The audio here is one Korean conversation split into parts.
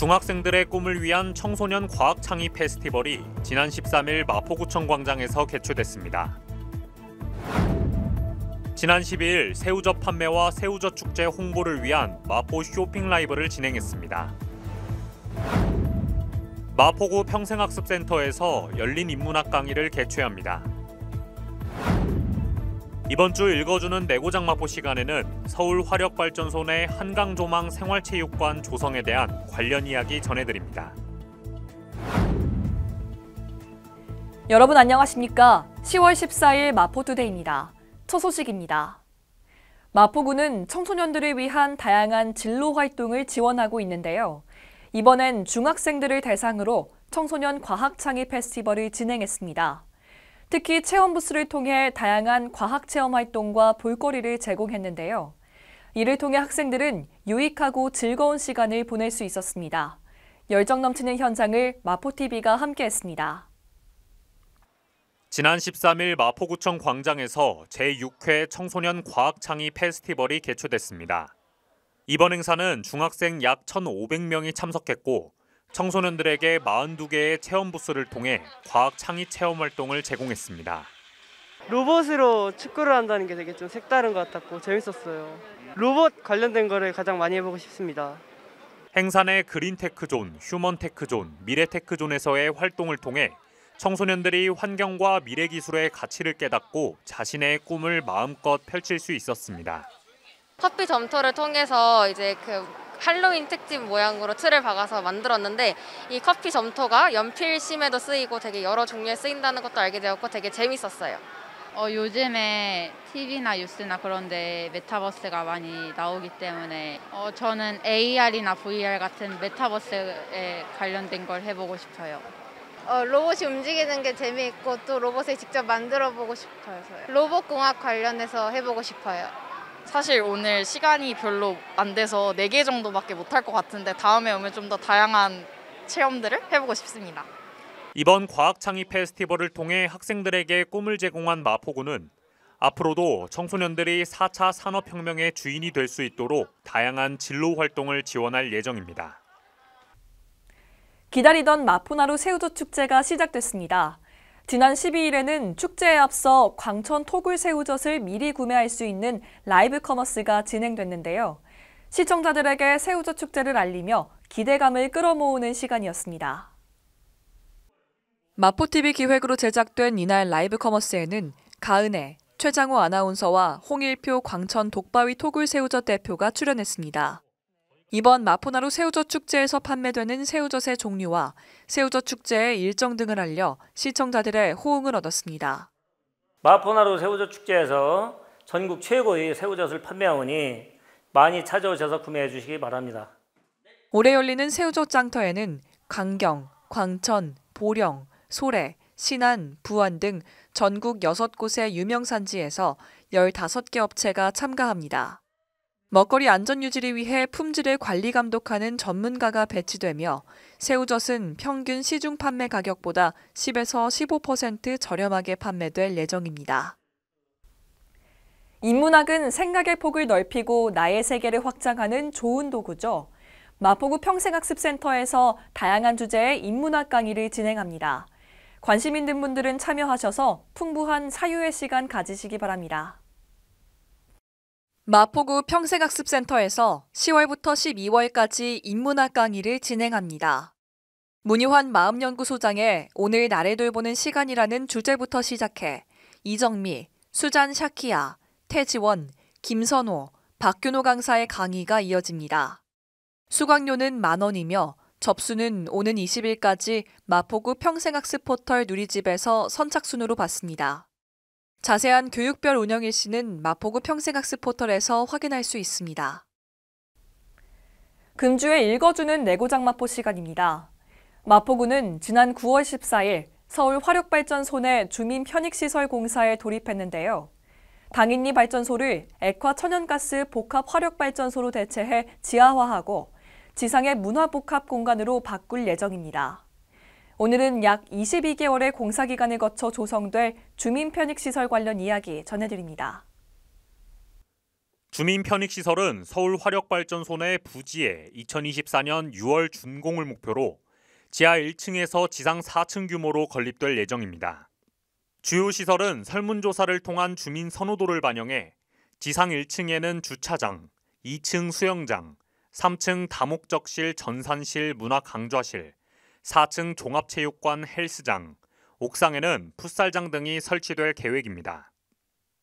중학생들의 꿈을 위한 청소년 과학 창의 페스티벌이 지난 13일 마포구청 광장에서 개최됐습니다. 지난 12일 새우젓 판매와 새우젓 축제 홍보를 위한 마포 쇼핑 라이브를 진행했습니다. 마포구 평생학습센터에서 열린 인문학 강의를 개최합니다. 이번 주 읽어주는 내고장 마포 시간에는 서울화력발전소 내 한강조망 생활체육관 조성에 대한 관련 이야기 전해드립니다. 여러분 안녕하십니까? 10월 14일 마포투데이입니다. 첫 소식입니다. 마포구는 청소년들을 위한 다양한 진로 활동을 지원하고 있는데요. 이번엔 중학생들을 대상으로 청소년 과학창의 페스티벌을 진행했습니다. 특히 체험 부스를 통해 다양한 과학체험 활동과 볼거리를 제공했는데요. 이를 통해 학생들은 유익하고 즐거운 시간을 보낼 수 있었습니다. 열정 넘치는 현장을 마포TV가 함께했습니다. 지난 13일 마포구청 광장에서 제6회 청소년 과학창의 페스티벌이 개최됐습니다. 이번 행사는 중학생 약 1,500명이 참석했고 청소년들에게 42개의 체험 부스를 통해 과학 창의 체험 활동을 제공했습니다. 로봇으로 축구를 한다는 게 되게 좀 색다른 것 같았고 재밌었어요. 로봇 관련된 거를 가장 많이 해보고 싶습니다. 행사 내 그린테크존, 휴먼테크존, 미래테크존에서의 활동을 통해 청소년들이 환경과 미래기술의 가치를 깨닫고 자신의 꿈을 마음껏 펼칠 수 있었습니다. 커피 점토를 통해서 이제 할로윈 특집 모양으로 틀을 박아서 만들었는데 이 커피 점토가 연필심에도 쓰이고 되게 여러 종류에 쓰인다는 것도 알게 되었고 되게 재밌었어요. 요즘에 TV나 뉴스나 그런 데 메타버스가 많이 나오기 때문에 저는 AR이나 VR 같은 메타버스에 관련된 걸 해보고 싶어요. 로봇이 움직이는 게 재미있고 또 로봇을 직접 만들어보고 싶어서요. 로봇공학 관련해서 해보고 싶어요. 사실 오늘 시간이 별로 안 돼서 4개 정도밖에 못할 것 같은데 다음에 오면 좀 더 다양한 체험들을 해보고 싶습니다. 이번 과학창의 페스티벌을 통해 학생들에게 꿈을 제공한 마포구는 앞으로도 청소년들이 4차 산업혁명의 주인이 될 수 있도록 다양한 진로 활동을 지원할 예정입니다. 기다리던 마포나루 새우젓 축제가 시작됐습니다. 지난 12일에는 축제에 앞서 광천 토굴 새우젓을 미리 구매할 수 있는 라이브 커머스가 진행됐는데요. 시청자들에게 새우젓 축제를 알리며 기대감을 끌어모으는 시간이었습니다. 마포TV 기획으로 제작된 이날 라이브 커머스에는 가은혜, 최장호 아나운서와 홍일표 광천 독바위 토굴 새우젓 대표가 출연했습니다. 이번 마포나루 새우젓 축제에서 판매되는 새우젓의 종류와 새우젓 축제의 일정 등을 알려 시청자들의 호응을 얻었습니다. 마포나루 새우젓 축제에서 전국 최고의 새우젓을 판매하오니 많이 찾아오셔서 구매해 주시기 바랍니다. 올해 열리는 새우젓 장터에는 강경, 광천, 보령, 소래, 신안, 부안 등 전국 6곳의 유명 산지에서 15개 업체가 참가합니다. 먹거리 안전 유지를 위해 품질을 관리 감독하는 전문가가 배치되며 새우젓은 평균 시중 판매 가격보다 10에서 15% 저렴하게 판매될 예정입니다. 인문학은 생각의 폭을 넓히고 나의 세계를 확장하는 좋은 도구죠. 마포구 평생학습센터에서 다양한 주제의 인문학 강의를 진행합니다. 관심 있는 분들은 참여하셔서 풍부한 사유의 시간 가지시기 바랍니다. 마포구 평생학습센터에서 10월부터 12월까지 인문학 강의를 진행합니다. 문희환 마음연구소장의 오늘 나를 돌보는 시간이라는 주제부터 시작해 이정미, 수잔 샤키야, 태지원, 김선호, 박균호 강사의 강의가 이어집니다. 수강료는 10,000원이며 접수는 오는 20일까지 마포구 평생학습 포털 누리집에서 선착순으로 받습니다. 자세한 교육별 운영 일시는 마포구 평생학습 포털에서 확인할 수 있습니다. 금주에 읽어주는 내고장 마포 시간입니다. 마포구는 지난 9월 14일 서울 화력발전소 내 주민 편익시설 공사에 돌입했는데요. 당인리 발전소를 액화 천연가스 복합 화력발전소로 대체해 지하화하고 지상의 문화복합 공간으로 바꿀 예정입니다. 오늘은 약 22개월의 공사 기간을 거쳐 조성될 주민 편익시설 관련 이야기 전해드립니다. 주민 편익시설은 서울화력발전소 내 부지에 2024년 6월 준공을 목표로 지하 1층에서 지상 4층 규모로 건립될 예정입니다. 주요 시설은 설문조사를 통한 주민 선호도를 반영해 지상 1층에는 주차장, 2층 수영장, 3층 다목적실 전산실 문화 강좌실, 4층 종합체육관 헬스장, 옥상에는 풋살장 등이 설치될 계획입니다.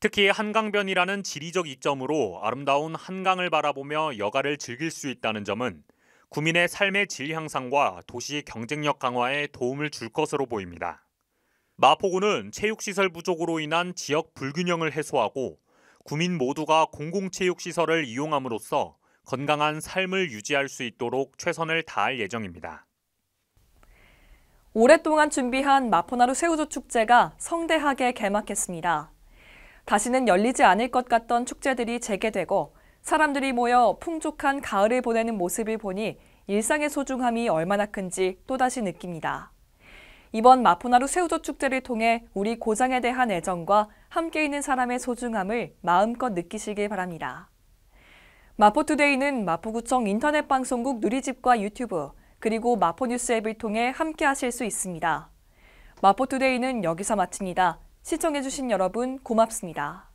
특히 한강변이라는 지리적 이점으로 아름다운 한강을 바라보며 여가를 즐길 수 있다는 점은 구민의 삶의 질 향상과 도시 경쟁력 강화에 도움을 줄 것으로 보입니다. 마포구는 체육시설 부족으로 인한 지역 불균형을 해소하고 구민 모두가 공공체육시설을 이용함으로써 건강한 삶을 유지할 수 있도록 최선을 다할 예정입니다. 오랫동안 준비한 마포나루 새우젓 축제가 성대하게 개막했습니다. 다시는 열리지 않을 것 같던 축제들이 재개되고 사람들이 모여 풍족한 가을을 보내는 모습을 보니 일상의 소중함이 얼마나 큰지 또다시 느낍니다. 이번 마포나루 새우젓 축제를 통해 우리 고장에 대한 애정과 함께 있는 사람의 소중함을 마음껏 느끼시길 바랍니다. 마포투데이는 마포구청 인터넷 방송국 누리집과 유튜브, 그리고 마포뉴스 앱을 통해 함께 하실 수 있습니다. 마포투데이는 여기서 마칩니다. 시청해주신 여러분 고맙습니다.